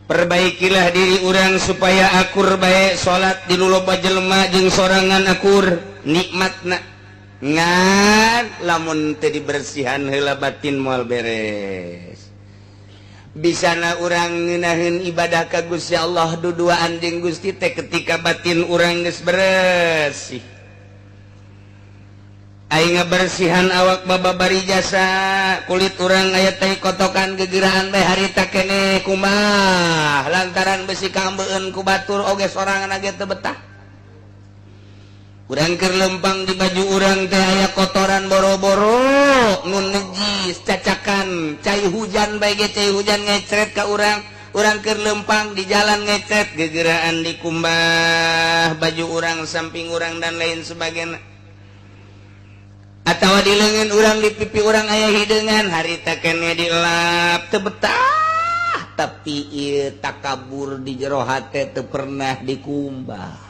Perbaikilah diri urang supaya akur baik salat di loba jelema jeung sorangan akur nikmatna ngan lamun teu dibersihan heula batin moal beres. Bisana urang ngeunaheun ibadah ka Gusti Allah duduaan jeung Gusti teh ketika batin urang geus bersih. Aing ngabersihan awak bababari jasa kulit urang aya teh kotokan gegeraan bae harita keneh kumaha lantaran besi kambeueun ku batur oge sorangan ge teu betah. Urang keur lempang di baju urang teh aya kotoran boro-boro nun najis cacakan cai hujan bae ge cai hujan ngecret ka urang keur lempang di jalan ngecret gegeraan di kumbah baju urang samping urang dan lain sebagainya atawa di leungeun urang di pipi urang aya hideungan harita keneh dielap teu betah tapi ieu takabur di jero hate teu pernah dikumbah.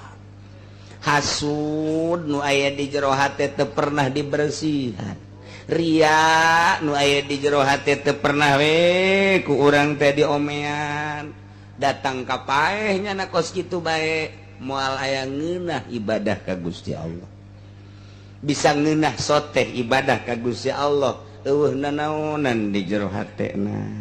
Hasud nu aya di jero hate teu pernah dibersihan. Ria nu aya di jero hate teu pernah we ku urang teh diomean. Datang ka paeh nya kos kitu bae moal aya ngeunah ibadah ka Gusti Allah. Bisa ngeunah soteh ibadah ka Gusti Allah eueuh nanaonan di jero hatena.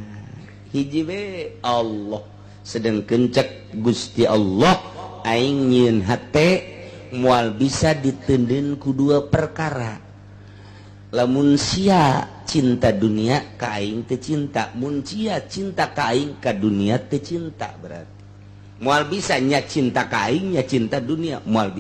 Hiji we Allah sedengkeun cek Gusti Allah aing nyieun hate mual bisa ditendeun ku dua perkara. Lamun sia cinta dunia ka aing teu cinta, mun sia cinta ka aing ka dunia teu cinta berarti. Mual bisa nya cinta ka aing nya cinta dunia, mual